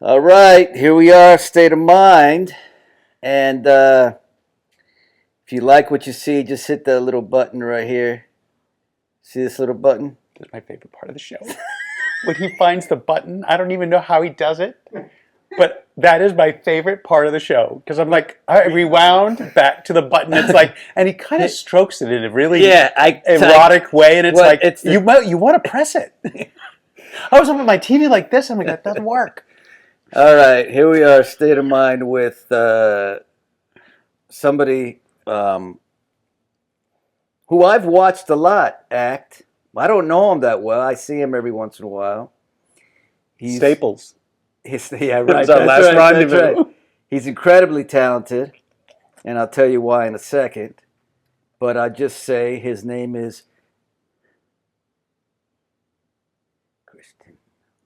All right, here we are, State of Mind. And if you like what you see, just hit that little button right here. See this little button? That's my favorite part of the show. When he finds the button, I don't even know how he does it, but that is my favorite part of the show because I'm like, I rewound back to the button. It's like, and he kind of strokes it in a really erotic way, and it's like, you want to press it. I was on my TV like this, I'm like, that doesn't work. All right, here we are, State of Mind with somebody who I've watched a lot act. I don't know him that well. I see him every once in a while. Staples. Yeah, right. That was our last rendezvous. That's right. He's incredibly talented, and I'll tell you why in a second. But I'll just say his name is Christian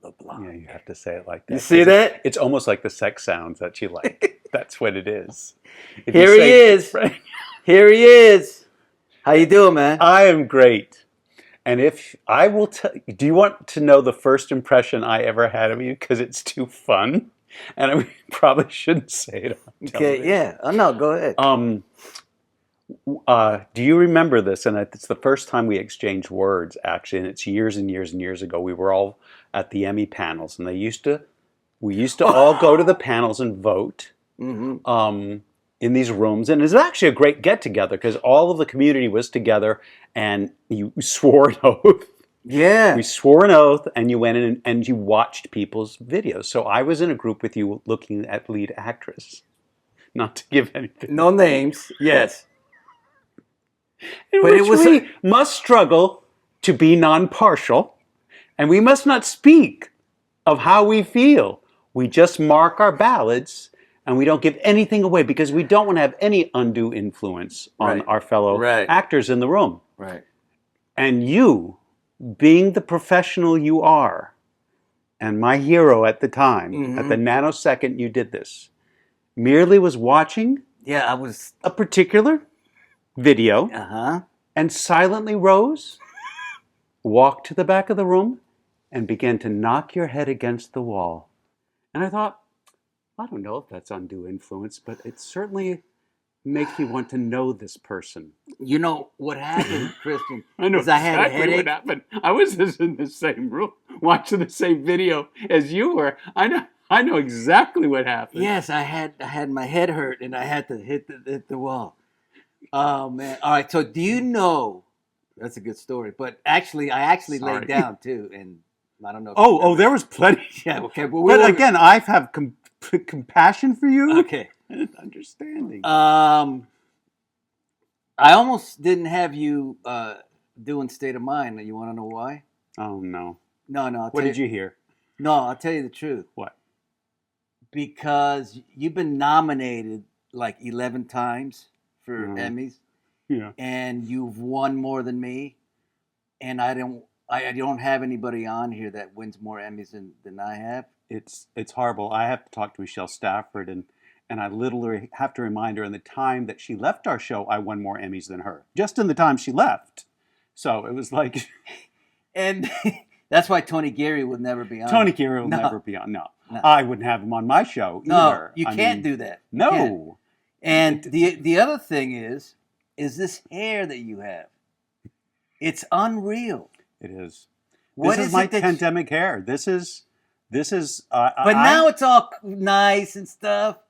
Le Blanc. Yeah, you have to say it like that. You see that? It's almost like the sex sounds that you like. That's what it is. Here he is. Here he is. How you doing, man? I am great. And if I will tell you, do you want to know the first impression I ever had of you? Because it's too fun. And I probably shouldn't say it on television. Okay, yeah. Oh, no, go ahead. Do you remember this? And it's the first time we exchanged words, actually. And it's years and years and years ago. We were all at the Emmy panels. And we used to all go to the panels and vote. Mm-hmm. In these rooms, and it was actually a great get-together because all of the community was together, and you swore an oath. Yeah. We swore an oath, and you went in and you watched people's videos. So I was in a group with you looking at lead actress. Not to give anything. No names, yes. But we must struggle to be non-partial, and we must not speak of how we feel. We just mark our ballots. And we don't give anything away because we don't want to have any undue influence on our fellow actors in the room. Right. And you, being the professional you are, and my hero at the time, at the nanosecond you did this, merely was watching a particular video and silently rose, walked to the back of the room, and began to knock your head against the wall. And I thought, I don't know if that's undue influence, but it certainly makes me want to know this person. You know what happened, Christian? I know exactly what happened. I was just in the same room watching the same video as you were. I know exactly what happened. Yes, I had my head hurt and I had to hit the wall. Oh man! All right. So do you know? That's a good story. But I laid down too, and I don't know. Oh, there was plenty. Yeah. Okay. But again, I have compassion for you. Okay. And understanding. I almost didn't have you doing State of Mind. You want to know why? Oh no. No. What did you hear? No, I'll tell you the truth. What? Because you've been nominated like 11 times for Emmys. Yeah. And you've won more than me. And I don't have anybody on here that wins more Emmys than I have. It's horrible. I have to talk to Michelle Stafford, and I literally have to remind her in the time that she left our show, I won more Emmys than her. Just in the time she left. So it was like... And that's why Tony Geary would never be on. Tony Geary will never be on. No. I wouldn't have him on my show either. No, you can't do that. No. And the other thing is this hair that you have. It's unreal. It is. This is my pandemic hair. This is. But now it's all nice and stuff.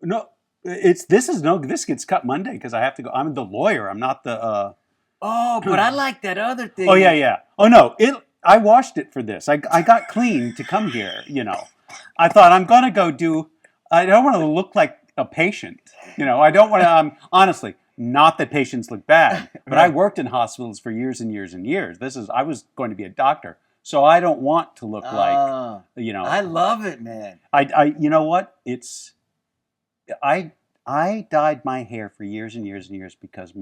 No, this gets cut Monday because I have to go. I'm the lawyer. I'm not the. But I like that other thing. Oh yeah. Oh no, I washed it for this. I got clean to come here. You know, I thought I'm gonna go do. I don't want to look like a patient. You know, I don't want to. Honestly, not that patients look bad, but I worked in hospitals for years and years and years. I was going to be a doctor. So I don't want to look like, you know. I love it, man. You know what? I dyed my hair for years and years and years because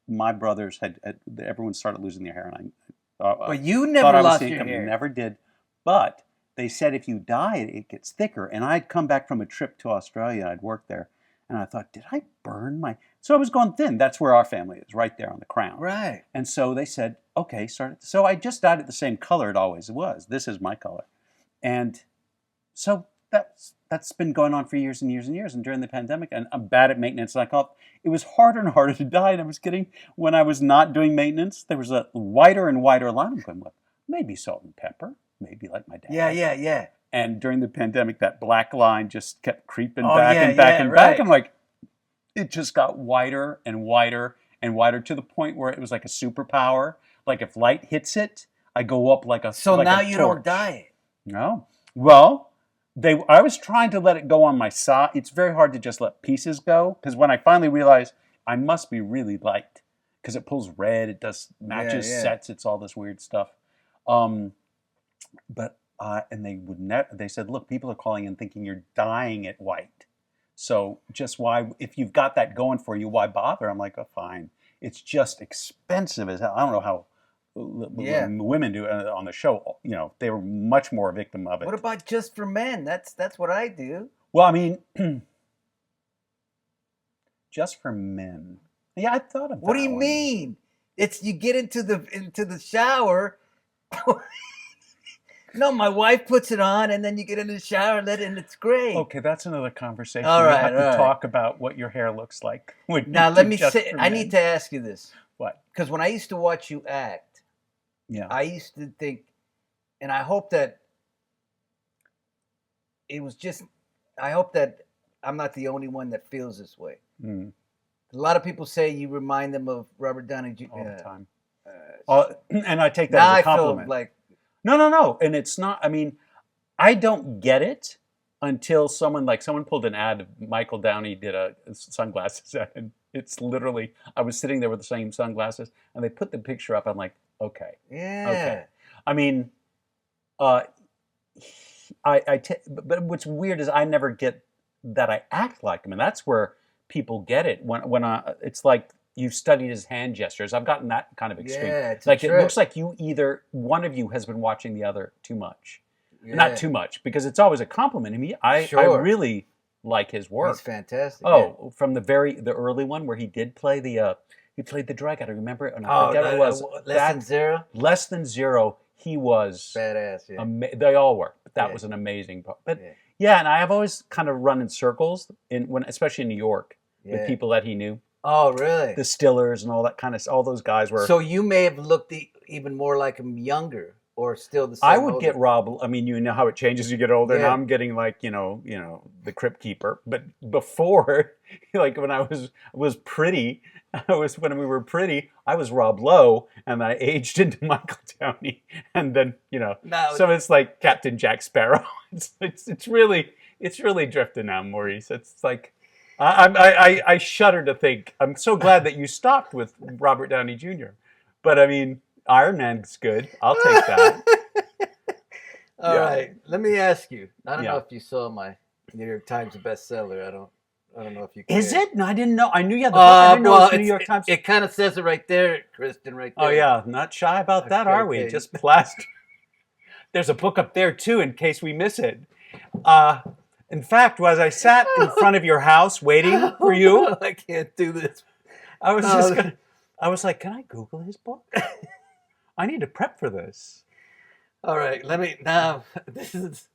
my brothers everyone started losing their hair, and but you never lost your hair. Never did. But they said if you dye it, it gets thicker. And I'd come back from a trip to Australia. I'd worked there, and I thought, did I burn my? So I was going thin. That's where our family is, right there on the crown. Right. And so they said, okay, start it. So I just dyed it the same color it always was. This is my color. And so that's been going on for years and years and years. And during the pandemic, and I'm bad at maintenance. And I thought it was harder and harder to die. And I was getting, when I was not doing maintenance, there was a wider and wider line. I'm going, well, maybe salt and pepper, maybe like my dad. Yeah. And during the pandemic, that black line just kept creeping back and back. I'm like, it just got wider and wider and wider to the point where it was like a superpower. Like if light hits it, I go up like a So like now a you torch. don't die. No. Well, I was trying to let it go on my side. It's very hard to just let pieces go, because when I finally realized I must be really light, because it pulls red, it does matches sets, it's all this weird stuff. But and they would they said, look, people are calling in thinking you're dying at white. So just why, if you've got that going for you, why bother? I'm like, oh, fine. It's just expensive as hell. I don't know how women do it on the show. You know, they were much more a victim of it. What about Just for Men? That's what I do. Well, I mean, Just for Men. Yeah, I thought of that. What do you mean? It's you get into the shower. No, my wife puts it on, and then you get in the shower, and it's great. Okay, that's another conversation. All right, we have to talk about what your hair looks like. Now, let me say, I need to ask you this. What? Because when I used to watch you act, I used to think, and I hope that it was just, I hope that I'm not the only one that feels this way. Mm. A lot of people say you remind them of Robert Downey Jr. all the time. And I take that as a compliment. I feel like, No. And it's not, I mean, I don't get it until someone pulled an ad of Michael Downey did a sunglasses ad, and it's literally, I was sitting there with the same sunglasses, and they put the picture up. I'm like, okay. Yeah. Okay. I mean, but what's weird is I never get that I act like him, and that's where people get it. When it's like, you've studied his hand gestures. I've gotten that kind of extreme. Yeah, it's like, it looks like one of you has been watching the other too much. Yeah. Not too much, because it's always a compliment. I mean, I really like his work. He's fantastic. Oh, from the early one where he did play he played the drug addict. Remember it? And I forget what it was. Less Than Zero? Less Than Zero. He was badass. Yeah. They all were. But that was an amazing part. But and I have always kind of run in circles especially in New York with people that he knew. Oh, really? The Stillers and all that kind of, all those guys were. So you may have looked even more like him younger, or still the same. I would get Rob. I mean, you know how it changes as you get older. Now I'm getting like, you know, the Crypt Keeper. But before, like when I was pretty, when we were pretty, I was Rob Lowe, and I aged into Michael Downey, and then so it's like Captain Jack Sparrow. It's really drifting now, Maurice. It's like. I shudder to think. I'm so glad that you stopped with Robert Downey Jr. But I mean, Iron Man's good. I'll take that. All right. Let me ask you. I don't know if you saw my New York Times bestseller. I don't know if you can. Is it? No, I didn't know. I knew you had the book. I didn't know it was New York Times. It kind of says it right there, Kristen, right there. Oh, yeah. Not shy about that, are we? Just plaster. There's a book up there, too, in case we miss it. In fact, as I sat in front of your house waiting for you, I can't do this. I was like, can I Google his book? I need to prep for this. All right, this is,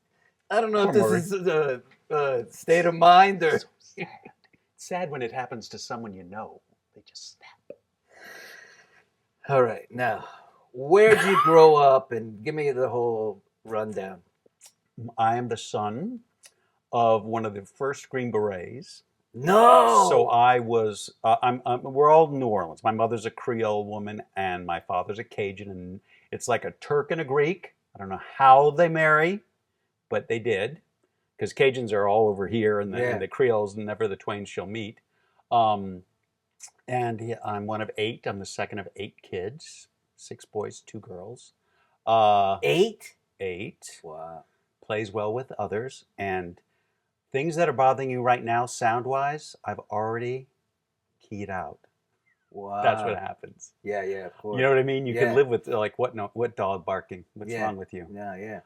I don't know if this is a state of mind or. So sad. It's sad when it happens to someone you know. They just snap. All right, now, where'd you grow up, and give me the whole rundown. I am the son of one of the first Green Berets. No. So I was. We're all New Orleans. My mother's a Creole woman, and my father's a Cajun, and it's like a Turk and a Greek. I don't know how they marry, but they did, because Cajuns are all over here, and the Creoles, never the twain shall meet. And I'm one of 8. I'm the second of 8 kids. 6 boys, 2 girls. 8? 8. Wow. Plays well with others, and things that are bothering you right now, sound-wise, I've already keyed out. Wow. That's what happens. Yeah, of course. You know what I mean? You can live with, like, what dog barking? What's wrong with you? Yeah.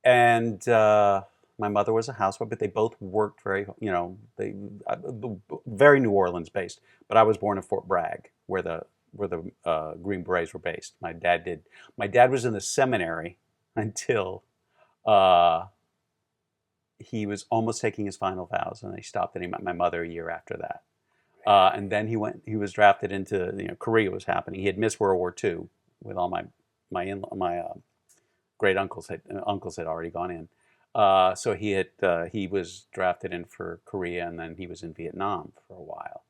And my mother was a housewife, but they both worked very, very New Orleans based. But I was born in Fort Bragg, where the Green Berets were based. My dad was in the seminary until he was almost taking his final vows, and they stopped, and he met my mother a year after that. And then he was drafted into, Korea was happening. He had missed World War II with all my great uncles had already gone in. So he was drafted in for Korea, and then he was in Vietnam for a while,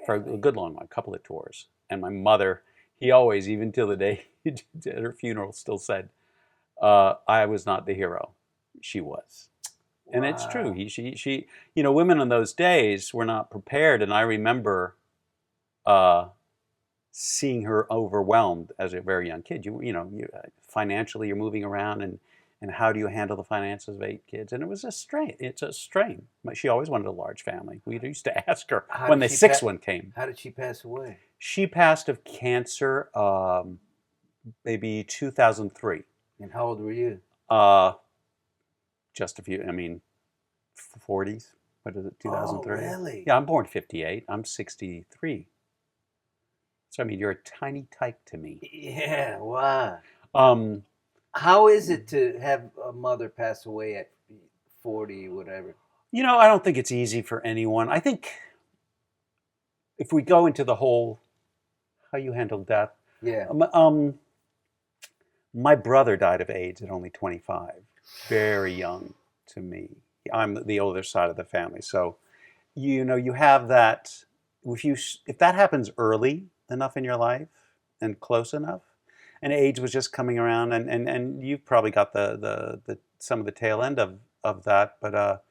for a good long while, a couple of tours. And my mother, he always, even till the day at her funeral, still said, I was not the hero. She was. And it's true. She, women in those days were not prepared. And I remember seeing her overwhelmed as a very young kid. Financially, you're moving around, and how do you handle the finances of 8 kids? And it was a strain. It's a strain. She always wanted a large family. We used to ask her when the 6th one came. How did she pass away? She passed of cancer maybe 2003. And how old were you? Just a few, 40s. What is it, 2003? Oh, really? Yeah, I'm born 58. I'm 63. So, you're a tiny tyke to me. Yeah, wow. How is it to have a mother pass away at 40, whatever? I don't think it's easy for anyone. I think if we go into the whole how you handle death. Yeah. My brother died of AIDS at only 25. Very young to me. I'm the older side of the family. So, you have that. If that happens early enough in your life and close enough, and AIDS was just coming around, and you've probably got the some of the tail end of that, but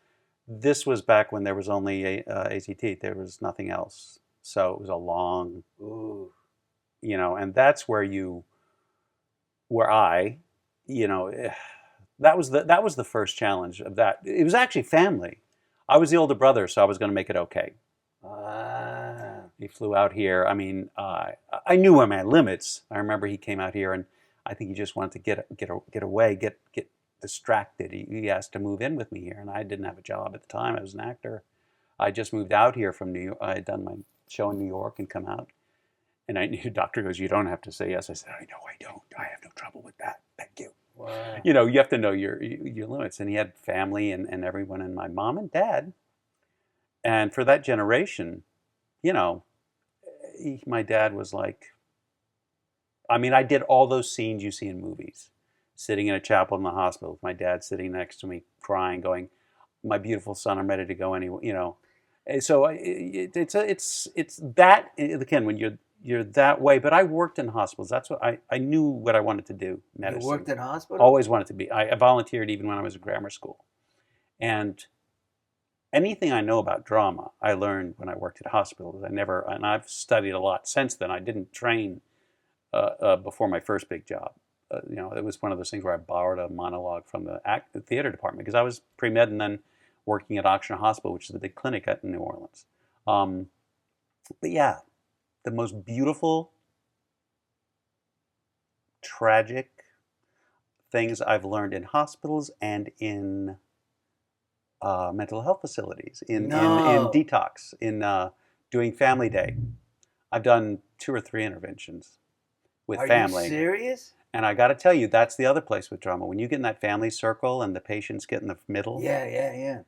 this was back when there was only AZT. There was nothing else. So it was a long, and that's where that was the first challenge of that. It was actually family. I was the older brother, so I was going to make it okay. He flew out here. I knew my limits. I remember he came out here, and I think he just wanted to get away, get distracted. He asked to move in with me here, and I didn't have a job at the time. I was an actor. I just moved out here from New York. I had done my show in New York and come out. And the doctor goes, "You don't have to say yes." I said, "I know I don't. I have no trouble with that. Thank you." Wow. You have to know your limits. And he had family and everyone, and my mom and dad. And for that generation, my dad was like, I did all those scenes you see in movies. Sitting in a chapel in the hospital with my dad sitting next to me, crying, going, "My beautiful son, I'm ready to go anywhere." And so it's that, again, when you're that way. But I worked in hospitals. That's what I knew what I wanted to do. Medicine. You worked in hospitals? Always wanted to be. I volunteered even when I was in grammar school. And anything I know about drama, I learned when I worked at hospitals. And I've studied a lot since then. I didn't train before my first big job. It was one of those things where I borrowed a monologue from the theater department, because I was pre-med and then working at Oxnard Hospital, which is the big clinic in New Orleans. But yeah, the most beautiful, tragic things I've learned in hospitals and in mental health facilities, in detox, in doing family day. I've done 2 or 3 interventions with family. Are you serious? And I got to tell you, that's the other place with drama. When you get in that family circle and the patients get in the middle. Yeah.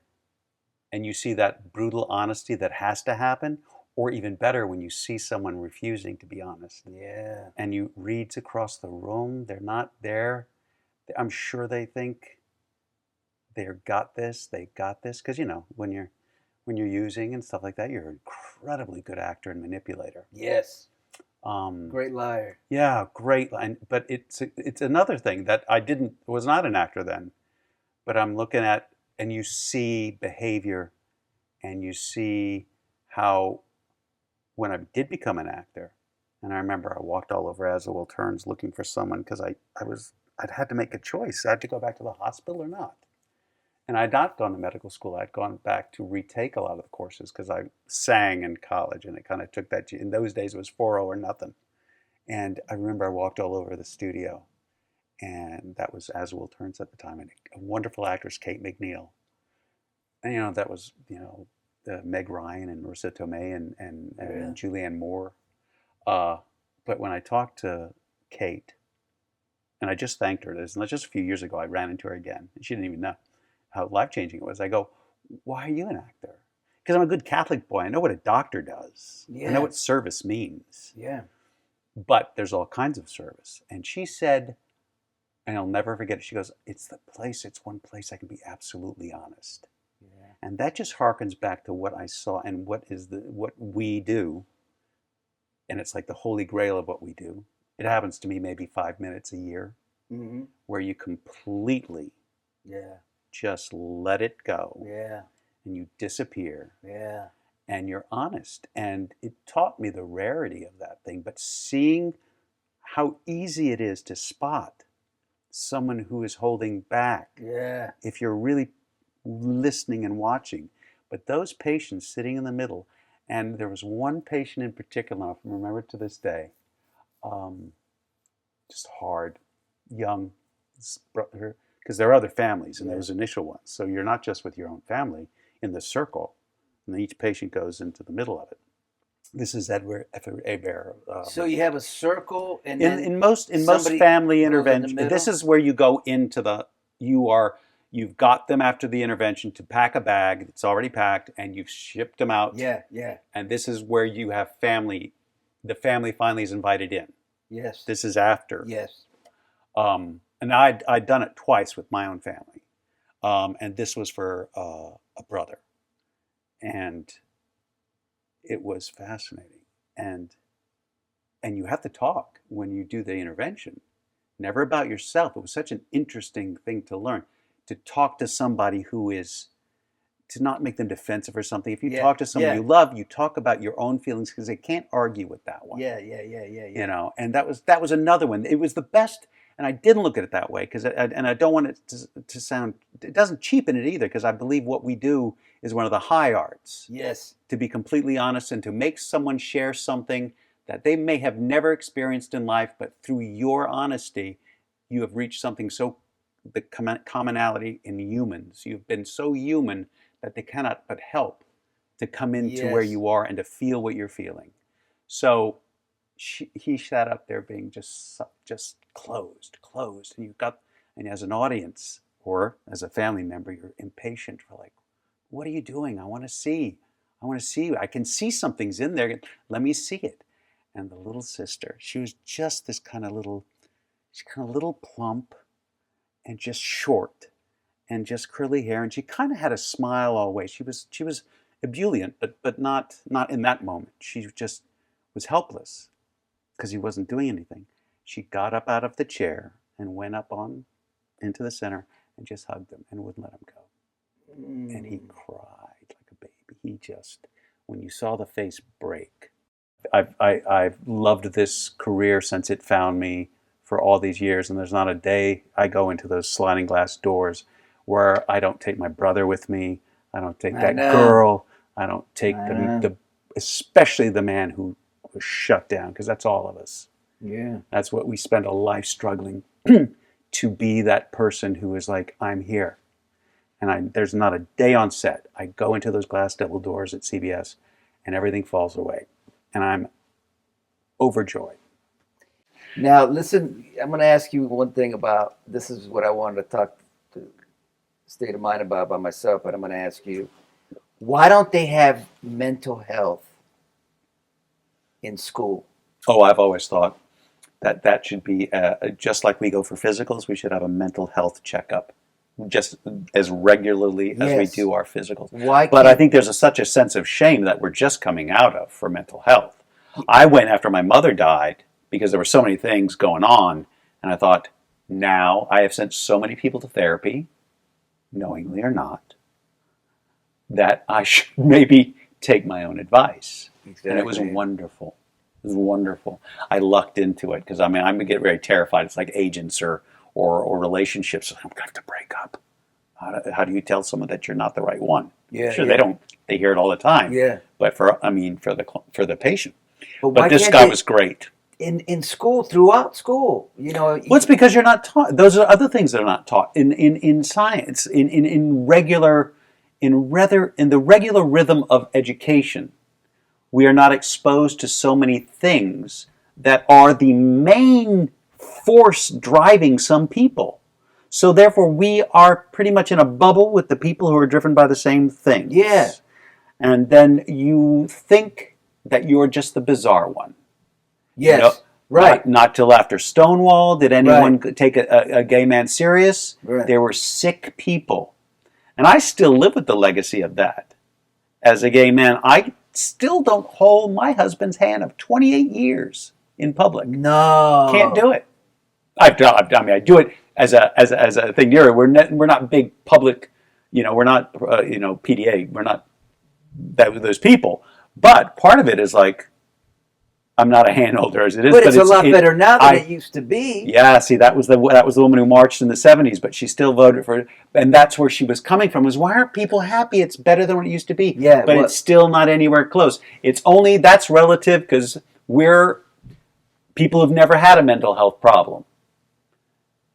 And you see that brutal honesty that has to happen, or even better, when you see someone refusing to be honest. Yeah. And you read across the room, they're not there. I'm sure they think they've got this. Because, when you're using and stuff like that, you're an incredibly good actor and manipulator. Yes. Great liar. Yeah, great. But it's another thing that was not an actor then, but I'm looking at, and you see behavior, and you see how, when I did become an actor, and I remember I walked all over As the World Turns looking for someone, because I'd had to make a choice. I had to go back to the hospital or not. And I'd not gone to medical school. I'd gone back to retake a lot of the courses because I sang in college, and it kind of took that. In those days, it was 4.0 or nothing. And I remember I walked all over the studio, and that was As the World Turns at the time, and a wonderful actress, Kate McNeil. And that was Meg Ryan and Marissa Tomei and Julianne Moore. But when I talked to Kate, and I just thanked her, this just a few years ago, I ran into her again, and she didn't even know. how life-changing it was. I go, why are you an actor? Because I'm a good Catholic boy. I know what a doctor does. I know what service means. Yeah. But there's all kinds of service. And she said, and I'll never forget it, she goes, it's one place I can be absolutely honest. Yeah. And that just harkens back to what I saw and what we do. And it's like the holy grail of what we do. It happens to me maybe 5 minutes a year, where you completely just let it go. Yeah. And you disappear. Yeah. And you're honest. And it taught me the rarity of that thing. But seeing how easy it is to spot someone who is holding back. Yeah. If you're really listening and watching. But those patients sitting in the middle, and there was one patient in particular, I can remember to this day, just hard, young, because there are other families and those initial ones. So you're not just with your own family in the circle, and then each patient goes into the middle of it. This is Edward Hebert. So you have a circle, and in most family intervention, this is where you go into you've got them after the intervention to pack a bag that's already packed, and you've shipped them out. Yeah, yeah. And this is where you have family. The family finally is invited in. Yes. This is after. Yes. And I'd done it twice with my own family, and this was for a brother, and it was fascinating. And you have to talk when you do the intervention, never about yourself. It was such an interesting thing to learn, to talk to somebody who is, to not make them defensive or something. If you talk to someone you love, you talk about your own feelings, because they can't argue with that one. Yeah. You know, and that was another one. It was the best, and I didn't look at it that way, because I don't want it to sound. It doesn't cheapen it either, because I believe what we do is one of the high arts. Yes. To be completely honest and to make someone share something that they may have never experienced in life, but through your honesty, you have reached something so, the commonality in humans. You've been so human that they cannot but help to come into where you are and to feel what you're feeling. So he sat up there being just closed, and as an audience or as a family member, you're impatient for like, what are you doing? I want to see you. I can see something's in there. Let me see it. And the little sister, she was just this kind of little plump and just short and just curly hair. And she kind of had a smile always. She was ebullient, but not in that moment. She just was helpless because he wasn't doing anything. She got up out of the chair and went up into the center and just hugged him and wouldn't let him go. And he cried like a baby. He just, when you saw the face break. I've loved this career since it found me for all these years, and there's not a day I go into those sliding glass doors where I don't take my brother with me. I don't take that girl. I don't take especially the man who was shut down, because that's all of us. Yeah. That's what we spend a life struggling to be, that person who is like, I'm here. And there's not a day on set. I go into those glass double doors at CBS and everything falls away. And I'm overjoyed. Now, listen, I'm going to ask you one thing about, this is what I wanted to talk to State of Mind about by myself, but I'm going to ask you, why don't they have mental health in school? Oh, I've always thought that should be, just like we go for physicals, we should have a mental health checkup just as regularly as we do our physicals. But I think there's such a sense of shame that we're just coming out of for mental health. I went after my mother died because there were so many things going on, and I thought, now I have sent so many people to therapy, knowingly or not, that I should maybe take my own advice. Exactly. And it was wonderful. It was wonderful. I lucked into it because I get very terrified. It's like agents or relationships. I'm going to have to break up. How do you tell someone that you're not the right one? Yeah, sure, they don't. They hear it all the time. Yeah. But for the patient. But this guy was great. In school, throughout school, Well, it's because you're not taught. Those are other things that are not taught in science, in the regular rhythm of education. We are not exposed to so many things that are the main force driving some people. So therefore, we are pretty much in a bubble with the people who are driven by the same things. Yeah. And then you think that you're just the bizarre one. Yes. You know, right. Not till after Stonewall did anyone take a gay man serious. Right. There were sick people. And I still live with the legacy of that. As a gay man, I still don't hold my husband's hand of 28 years in public. No. Can't do it. I do it as a thing near. We're not big public, we're not PDA. We're not those people. But part of it is like, I'm not a hand holder as it is. But it's a lot better now than it used to be. Yeah, see, that was the woman who marched in the 70s, but she still voted for it. And that's where she was coming from, was why aren't people happy? It's better than what it used to be. Yeah, but it's still not anywhere close. It's only, that's relative because we're people who've never had a mental health problem.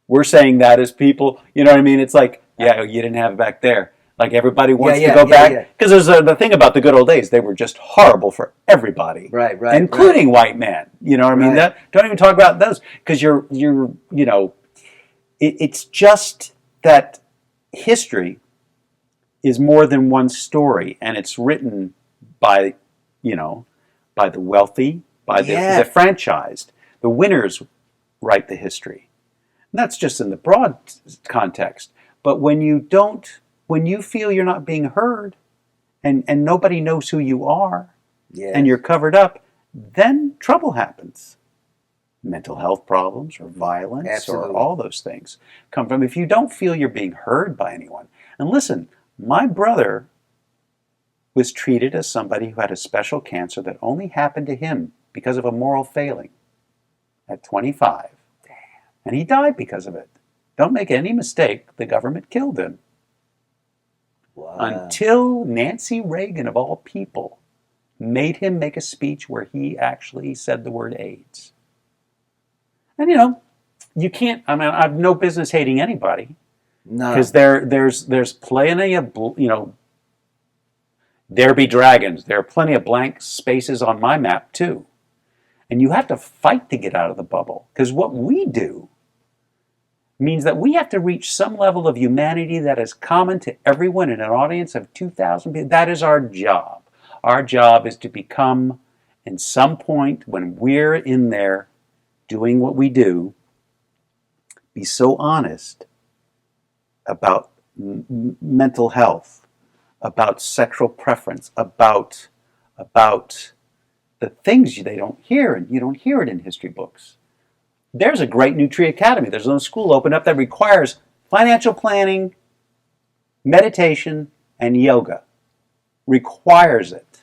We're saying that as people, you know what I mean? It's like, yeah, you didn't have it back there. Like everybody wants to go back. Because there's the thing about the good old days. They were just horrible for everybody. Right. Including white men. You know what I mean? That, don't even talk about those. Because it's just that history is more than one story. And it's written by the wealthy, by the franchised. The winners write the history. And that's just in the broad context. But when you feel you're not being heard and nobody knows who you are and you're covered up, then trouble happens. Mental health problems or violence or all those things come from if you don't feel you're being heard by anyone. And listen, my brother was treated as somebody who had a special cancer that only happened to him because of a moral failing at 25. Damn. And he died because of it. Don't make any mistake, the government killed him. Wow. Until Nancy Reagan, of all people, made him make a speech where he actually said the word AIDS. And you can't, I have no business hating anybody. No. Because there's plenty of, there be dragons. There are plenty of blank spaces on my map too. And you have to fight to get out of the bubble. Because what we do means that we have to reach some level of humanity that is common to everyone in an audience of 2,000 people. That is our job. Our job is to become, in some point when we're in there doing what we do, be so honest about mental health, about sexual preference, about the things they don't hear, and you don't hear it in history books. There's a great new Tree Academy. There's a school opened up that requires financial planning, meditation, and yoga. Requires it.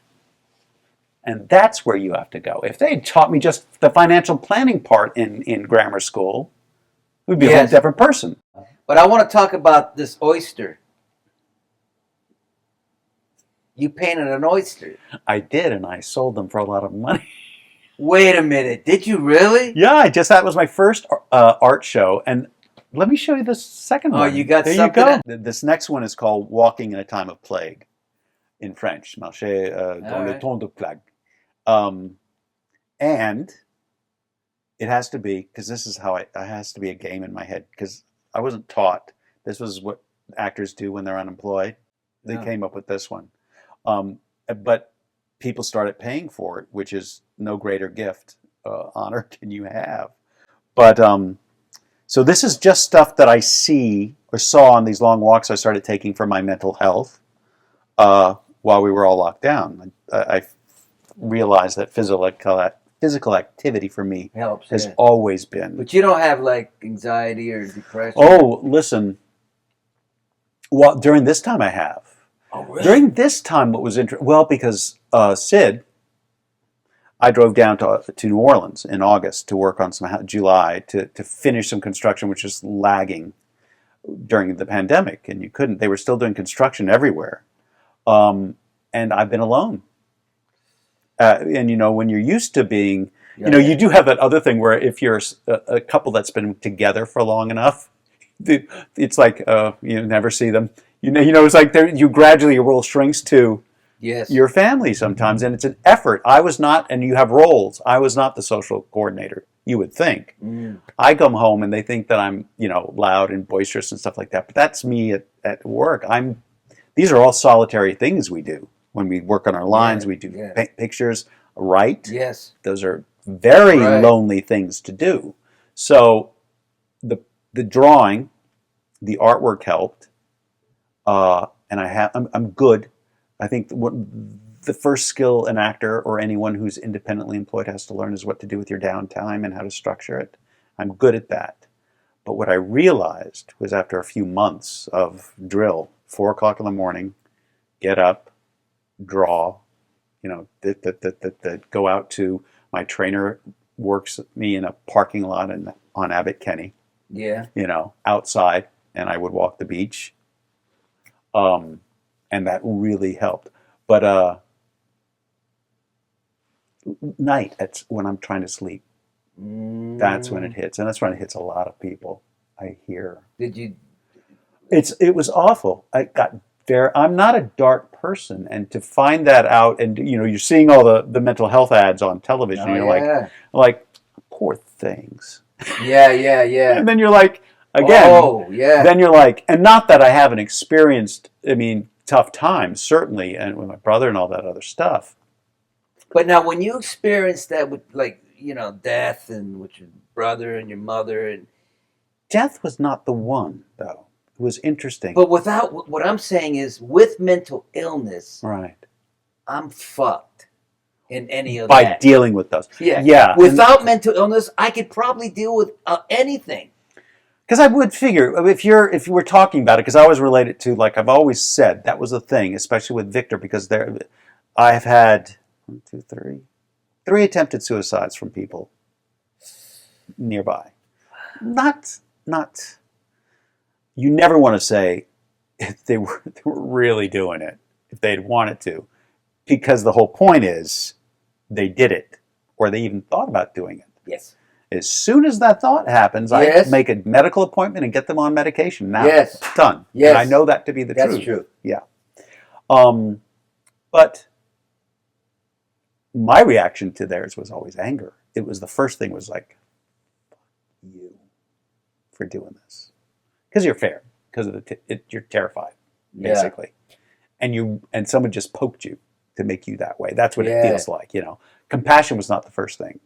And that's where you have to go. If they had taught me just the financial planning part in grammar school, we'd be a whole different person. But I want to talk about this oyster. You painted an oyster. I did, and I sold them for a lot of money. Wait a minute. Did you really? Yeah, that was my first art show. And let me show you the second one. Oh, you got there something? You go. This next one is called Walking in a Time of Plague in French. Marcher dans le temps de plague. And it has to be, because this is how it has to be a game in my head, because I wasn't taught. This was what actors do when they're unemployed. They came up with this one. But people started paying for it, which is no greater gift, honor can you have. But so this is just stuff that I see or saw on these long walks I started taking for my mental health while we were all locked down. I realized that physical activity for me has always been. But you don't have like anxiety or depression? Oh, listen. Well, during this time I have. Oh, really? During this time, what was interesting, because Sid, I drove down to New Orleans in August to work on July to finish some construction, which was lagging during the pandemic, and you couldn't. They were still doing construction everywhere, and I've been alone. And when you're used to being, you do have that other thing where if you're a couple that's been together for long enough, it's like you never see them. It's like you gradually your role shrinks to your family sometimes, and it's an effort. I was not, and you have roles. I was not the social coordinator. you would think. I come home and they think that I'm, loud and boisterous and stuff like that. But that's me at work. These are all solitary things we do. When we work on our lines, we do pictures, write. Yes. Those are very lonely things to do. So the drawing, the artwork helped. And I'm good. I think the first skill an actor or anyone who's independently employed has to learn is what to do with your downtime and how to structure it. I'm good at that. But what I realized was after a few months of drill, 4 o'clock in the morning, get up, draw, go out to, my trainer works me in a parking lot on Abbott Kinney. Yeah. Outside, and I would walk the beach. And that really helped. But night, that's when I'm trying to sleep. That's when it hits, and that's when it hits a lot of people. I hear. Did you? It was awful. I'm not a dark person, and to find that out, and you're seeing all the mental health ads on television. And you're like, poor things. Yeah. And then you're like, again. Then you're like, and not that I haven't experienced, tough times, certainly, and with my brother and all that other stuff. But now, when you experienced that with, death and with your brother and your mother, and death was not the one, though. It was interesting. But what I'm saying is, with mental illness, right, I'm fucked in any of by that. dealing with those. Yeah. Without mental illness, I could probably deal with anything. Because I would figure, if you were talking about it, because I always relate it to, like I've always said, that was a thing, especially with Victor, because I have had 1, 2, 3 attempted suicides from people nearby. Not. You never want to say if they were really doing it, if they'd wanted to, because the whole point is they did it, or they even thought about doing it. Yes. As soon as that thought happens, I make a medical appointment and get them on medication. Now it's done. Yes. And I know that to be the truth. That's true. Yeah. But my reaction to theirs was always anger. It was the first thing was like, fuck you for doing this. Because you're fair. Because of you're terrified, basically. And someone just poked you to make you that way. That's what it feels like, Compassion was not the first thing.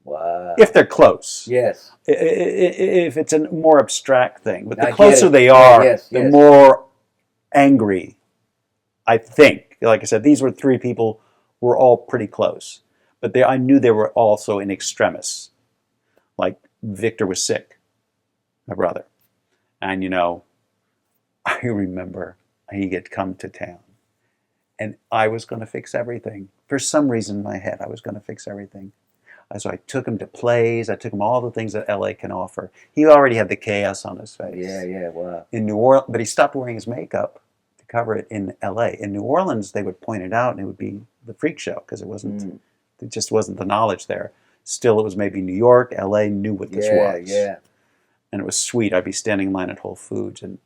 Wow. If they're close. Yes. If it's a more abstract thing. But the closer they are, the more angry, I think. Like I said, these were 3 people who were all pretty close. But I knew they were also in extremis. Like Victor was sick, my brother. And, I remember he had come to town. And I was going to fix everything. For some reason in my head, I was going to fix everything. So I took him to plays. I took him all the things that LA can offer. He already had the chaos on his face. Yeah, wow. In New Orleans, but he stopped wearing his makeup to cover it in LA. In New Orleans, they would point it out, and it would be the freak show because it just wasn't the knowledge there. Still, it was maybe New York, LA knew what this was. Yeah. And it was sweet. I'd be standing in line at Whole Foods, and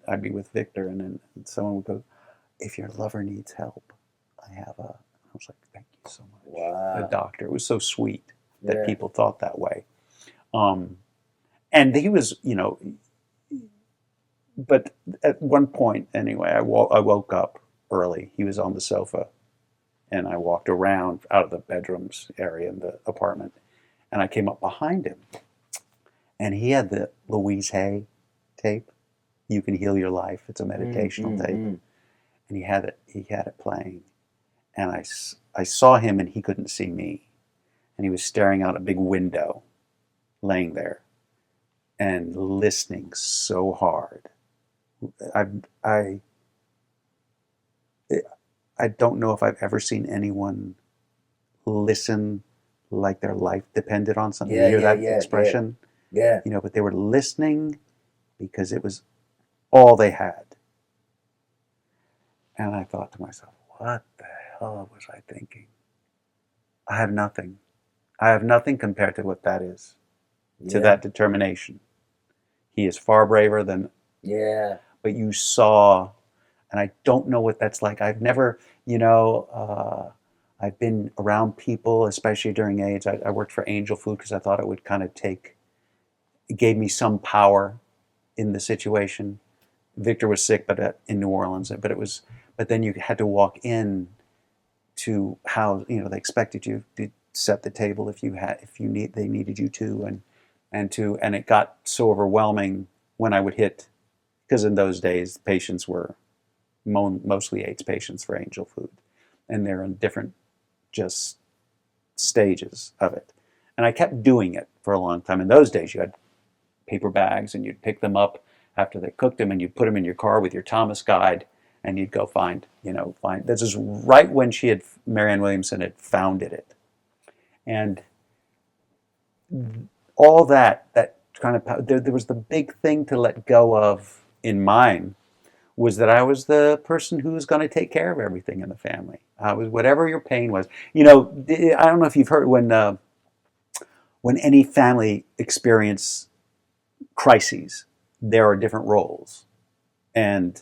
I'd be with Victor, and then someone would go, "If your lover needs help, I have a." I was like, "Thank you so much." Wow. The doctor. It was so sweet that people thought that way. And he was, but at one point, anyway, I woke up early. He was on the sofa, and I walked around out of the bedrooms area in the apartment, and I came up behind him, and he had the Louise Hay tape, "You Can Heal Your Life." It's a meditational tape, and he had it playing, and I saw him, and he couldn't see me, and he was staring out a big window, laying there, and listening so hard. I don't know if I've ever seen anyone listen like their life depended on something. You hear that expression? Yeah. But they were listening because it was all they had. And I thought to myself, what the hell was I thinking? I have nothing. I have nothing compared to what that is, to that determination. He is far braver than... Yeah. But you saw, and I don't know what that's like. I've never, I've been around people, especially during AIDS. I worked for Angel Food because I thought it would kind of it gave me some power in the situation. Victor was sick, but in New Orleans, but then you had to walk in to how, they expected you to set the table if they needed you to, and it got so overwhelming when I would hit, because in those days patients were mostly AIDS patients for Angel Food, and they're in different just stages of it. And I kept doing it for a long time. In those days, you had paper bags, and you'd pick them up after they cooked them, and you'd put them in your car with your Thomas guide, and you'd go find. This is right when Marianne Williamson had founded it, and all that kind of there was the big thing to let go of in mine was that I was the person who was going to take care of everything in the family. I was whatever your pain was. I don't know if you've heard when any family experience crises, there are different roles, and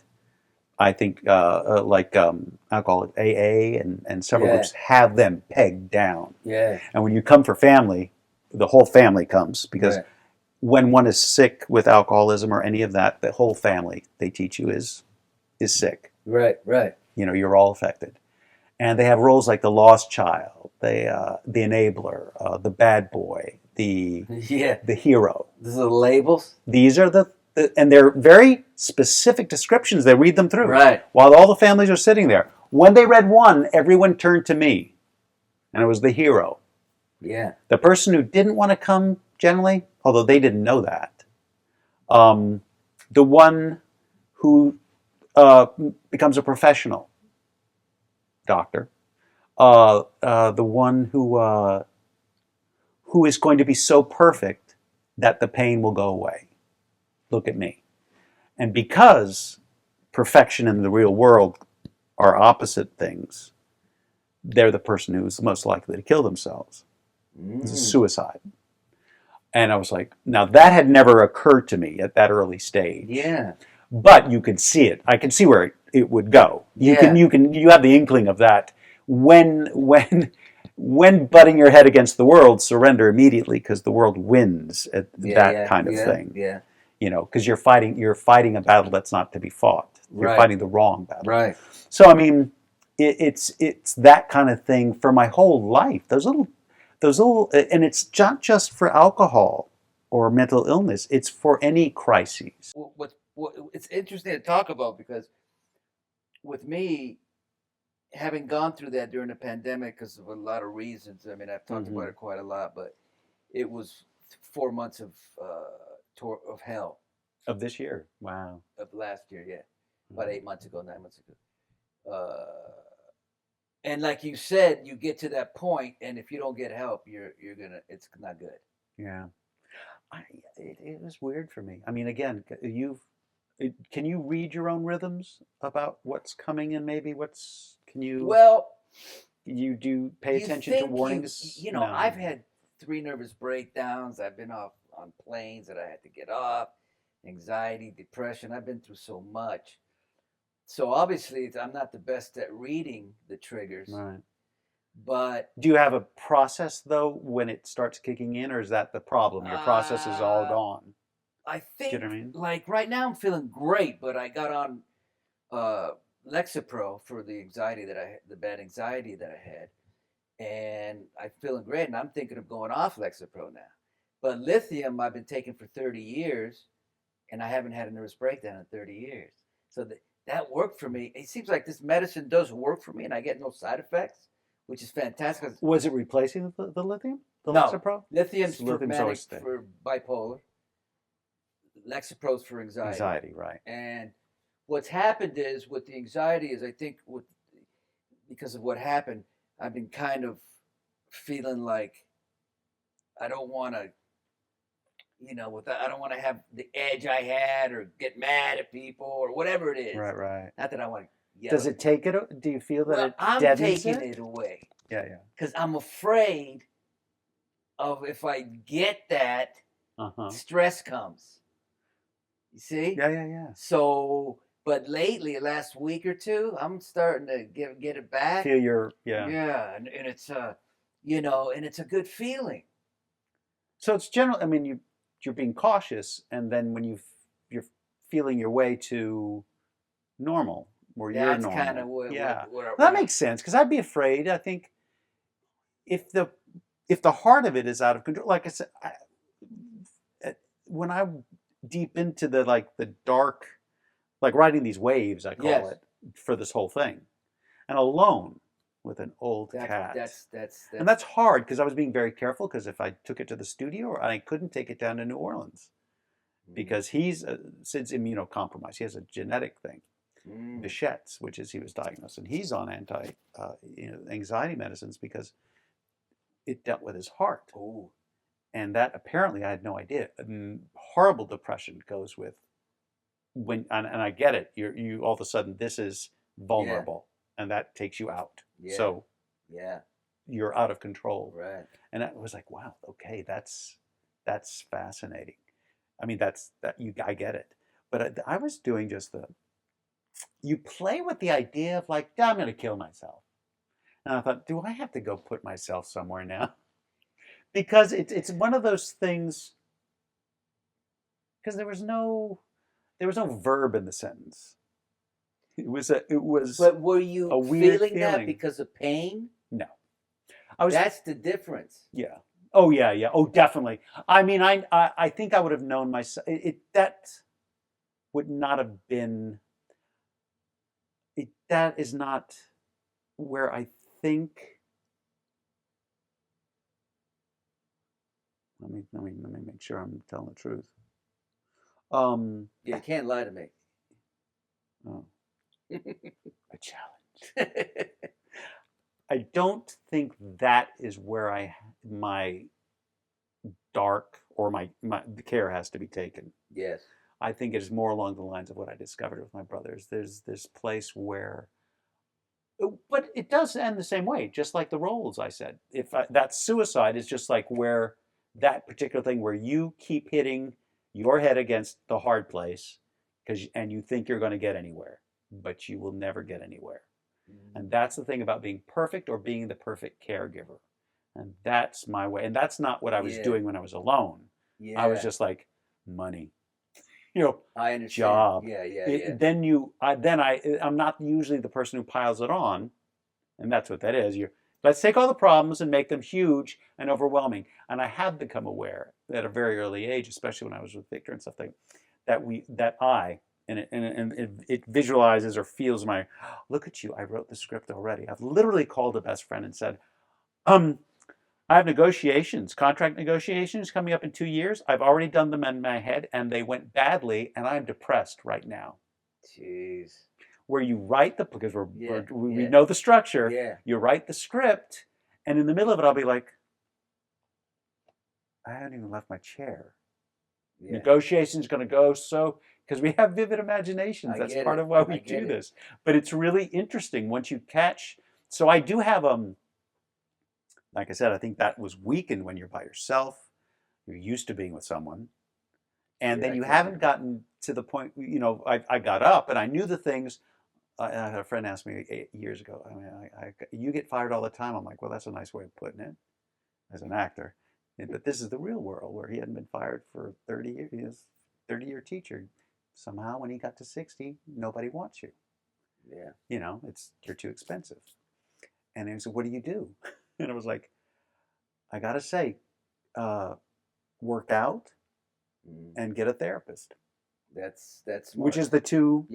I think alcoholic AA and several groups have them pegged down. Yeah. And when you come for family, the whole family comes, because when one is sick with alcoholism or any of that, the whole family, they teach you, is sick. Right. You're all affected. And they have roles like the lost child, the enabler, the bad boy, the hero. These are the labels? These are and they're very specific descriptions. They read them through. Right. While all the families are sitting there. When they read one, everyone turned to me. And it was the hero. Yeah. The person who didn't want to come, generally, although they didn't know that. The one who becomes a professional doctor. The one who is going to be so perfect that the pain will go away. Look at me. And because perfection and the real world are opposite things, they're the person who's most likely to kill themselves. It's a suicide. And I was like, now that had never occurred to me at that early stage. Yeah. But you could see it. I could see where it would go. You have the inkling of that. When butting your head against the world, surrender immediately, because the world wins at that kind of thing. Yeah. Because you're fighting a battle that's not to be fought. You're fighting the wrong battle. Right. So I mean, it's that kind of thing for my whole life. Those little, and it's not just for alcohol or mental illness. It's for any crises. What it's interesting to talk about, because with me, having gone through that during the pandemic because of a lot of reasons. I mean, I've talked about it quite a lot, but it was 4 months of tour of hell. Of this year. Wow. Of last year, yeah. About 8 months ago, 9 months ago. And like you said, you get to that point, and if you don't get help, it's not good. Yeah. It was weird for me. I mean, again, can you read your own rhythms about what's coming and maybe you do pay attention to warnings? No. I've had 3 nervous breakdowns. I've been on planes that I had to get off, anxiety, depression. I've been through so much. So obviously I'm not the best at reading the triggers. Right. But do you have a process though when it starts kicking in, or is that the problem? Your process is all gone. I think, do you know what I mean? Like right now I'm feeling great, but I got on Lexapro for the bad anxiety that I had, and I'm feeling great, and I'm thinking of going off Lexapro now. But lithium I've been taking for 30 years, and I haven't had a nervous breakdown in 30 years. So that worked for me. It seems like this medicine does work for me, and I get no side effects, which is fantastic. Was it replacing the lithium? No. Lexapro? Lithium's for bipolar. Lexapro's for anxiety. Anxiety, right. And what's happened is with the anxiety is I think because of what happened, I've been kind of feeling like I don't want to, I don't want to have the edge I had or get mad at people or whatever it is. Right. Not that I want to yell. Does it take it? Do you feel that I'm deadens taking it away. Yeah. Because I'm afraid of if I get that, stress comes. You see? Yeah. So But lately, last week or two, I'm starting to get it back. Feel your Yeah, and it's and it's a good feeling. So it's general. I mean, you're being cautious, and then when you're feeling your way to normal, where you're That's normal. kind of what that makes sense, because I'd be afraid. I think if the heart of it is out of control, like I said, when I'm deep into the dark, like riding these waves, I call it, for this whole thing, and alone with an old cat. And that's hard, because I was being very careful, because if I took it to the studio, I couldn't take it down to New Orleans, because Sid's immunocompromised. He has a genetic thing, Behçet's, which is he was diagnosed, and he's on anxiety medicines because it dealt with his heart. Oh. And that, apparently, I had no idea. Horrible depression goes with and I get it. You all of a sudden, this is vulnerable, and that takes you out. Yeah. So you're out of control. Right. And I was like, wow, okay, that's fascinating. I mean, I get it. But I was doing just you play with the idea of like, I'm going to kill myself. And I thought, do I have to go put myself somewhere now? Because it's one of those things, because there was no verb in the sentence. It was. But were you a weird feeling that feeling. because of pain? No. That's the difference. Yeah. Oh yeah, yeah. Oh, definitely. I mean, I think I would have known myself. That would not have been. That is not where I think. Let me make sure I'm telling the truth. You can't lie to me. Oh. A challenge. I don't think that is where my dark or my care has to be taken. Yes. I think it is more along the lines of what I discovered with my brothers. There's this place where, but it does end the same way, just like the roles I said. That suicide is just like where that particular thing where you keep hitting your head against the hard place, and you think you're going to get anywhere, but you will never get anywhere. And that's the thing about being perfect or being the perfect caregiver. And that's my way. And that's not what I was doing when I was alone. I was just like, money, I understand. Job. Yeah. I'm not usually the person who piles it on. And that's what that is. Let's take all the problems and make them huge and overwhelming. And I have become aware at a very early age, especially when I was with Victor and stuff, it visualizes or feels look at you, I wrote the script already. I've literally called a best friend and said, I have contract negotiations coming up in 2 years. I've already done them in my head, and they went badly, and I'm depressed right now. Jeez. Where you write because we know the structure. Yeah. You write the script, and in the middle of it, I'll be like, I haven't even left my chair. Yeah. Negotiation's going to go because we have vivid imaginations. That's part of why we do this. But it's really interesting once you catch. So I do have like I said, I think that was weakened when you're by yourself. You're used to being with someone, and then you haven't gotten to the point. I got up and I knew the things. I had a friend ask me 8 years ago. I mean, you get fired all the time. I'm like, well, that's a nice way of putting it, as an actor. But this is the real world where he hadn't been fired for 30 years. He was a 30-year teacher. Somehow, when he got to 60, nobody wants you. Yeah. You're too expensive. And he said, what do you do? And I was like, I got to say, work out and get a therapist. That's smart. Which is the two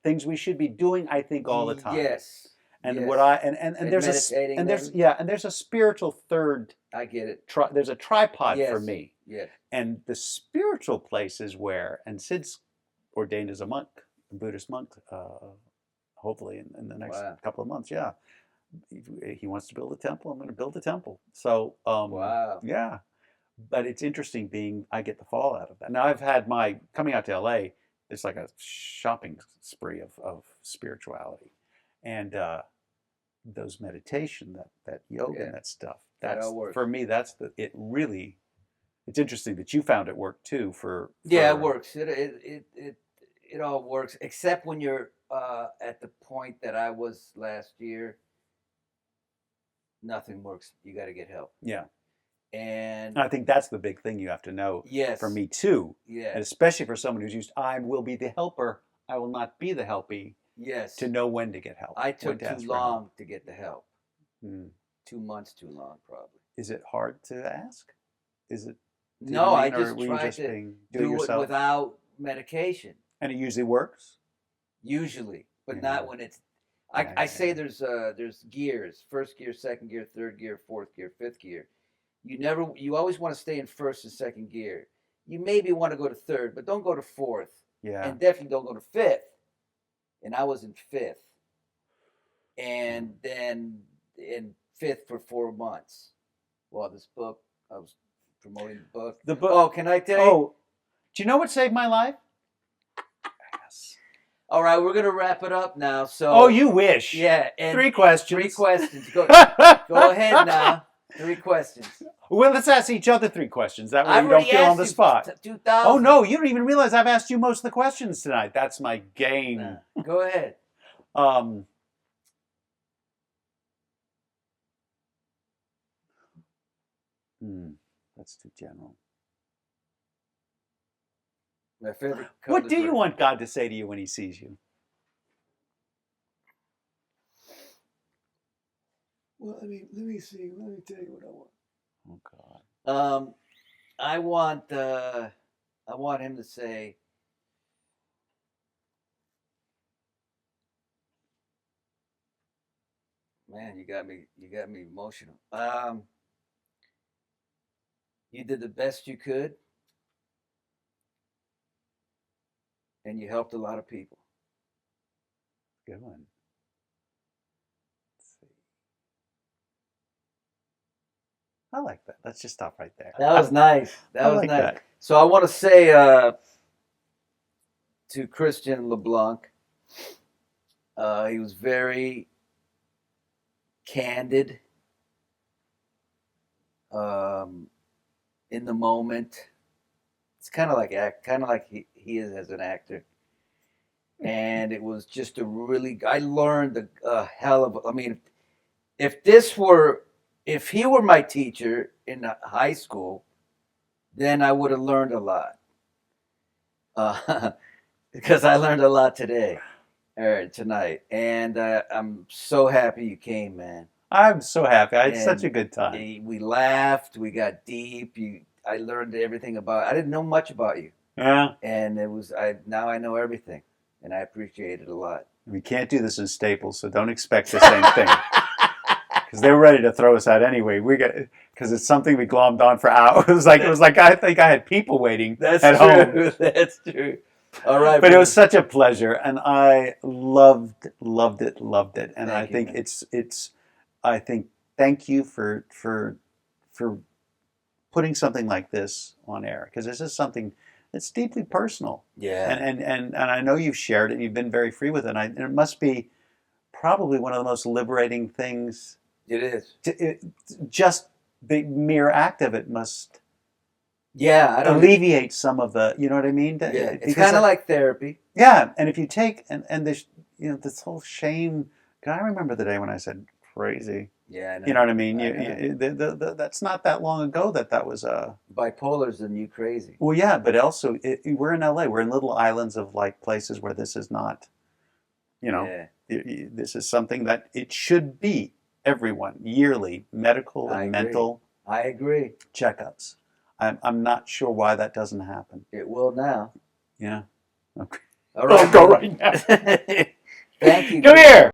things we should be doing, I think, all the time. Yes. And there's there's a spiritual third. I get it. There's a tripod for me. Yes. And the spiritual place is where, and Sid's ordained as a monk, a Buddhist monk, hopefully in the next couple of months. Yeah. He wants to build a temple. I'm going to build a temple. So, yeah. But it's interesting I get the fallout of that. Now I've had coming out to LA, it's like a shopping spree of spirituality. And those meditation, that yoga and that stuff. That all works. For me, it's interesting that you found it work too it works. it all works, except when you're at the point that I was last year. Nothing works. You got to get help. Yeah. And I think that's the big thing you have to know. Yes. For me too. Yeah. And especially for someone who's used, I will be the helper. I will not be the helpee. Yes. To know when to get help. I took too long to get the help. 2 months too long, probably. Is it hard to ask? Is it? No, I just tried to do it without medication. And it usually works? Usually, but not when it's... I say there's gears: first gear, second gear, third gear, fourth gear, fifth gear. You always want to stay in first and second gear. You maybe want to go to third, but don't go to fourth. Yeah. And definitely don't go to fifth. And I was in fifth. And then in fifth for 4 months. Well, this book, I was promoting the book. The book. Oh, can I tell you? Oh, do you know what saved my life? Yes. All right, we're going to wrap it up now. So. Oh, you wish. Yeah. And 3 questions. 3 questions. Go ahead now. 3 questions. Well, let's ask each other 3 questions. That way you don't feel on the spot. 2000. Oh, no, you don't even realize I've asked you most of the questions tonight. That's my game. Go ahead. That's too general. My favorite color. What do you want God to say to you when he sees you? Well, let me see. Let me tell you what I want. Oh God. I want him to say, man, you got me emotional. You did the best you could, and you helped a lot of people. Good one. Let's see. I like that. Let's just stop right there. That was nice. That was like nice. That. So I want to say to Christian Le Blanc, he was very candid, in the moment. It's kind of like he is as an actor. And it was just I learned a hell of, I mean, if he were my teacher in high school, then I would have learned a lot. Because I learned a lot today, or tonight. And I'm so happy you came, man. I'm so happy. I had such a good time. We laughed. We got deep. I learned everything I didn't know much about you. Yeah. And now I know everything. And I appreciate it a lot. We can't do this in Staples, so don't expect the same thing. Because they were ready to throw us out anyway. Because it's something we glommed on for hours. It was like I think I had people waiting at home. That's true. All right. But it was such a pleasure, and I loved it. And I think I think thank you for putting something like this on air, because this is something that's deeply personal. Yeah. And I know you've shared it, and you've been very free with it. And it must be probably one of the most liberating things. It is. Just the mere act of it must alleviate some of the, you know what I mean? Yeah, it's kind of like therapy. Yeah, and if you take, and this, this whole shame, I remember the day when I said crazy. Yeah, I know. You know what I mean? That's not that long ago that was a... Bipolar's the new crazy. Well, yeah, but also, we're in LA. We're in little islands of places where this is not, this is something that it should be everyone, yearly, medical and mental. I agree. Checkups. I'm not sure why that doesn't happen. It will now. Yeah. Okay. All right. Go right now. Thank you. Come here.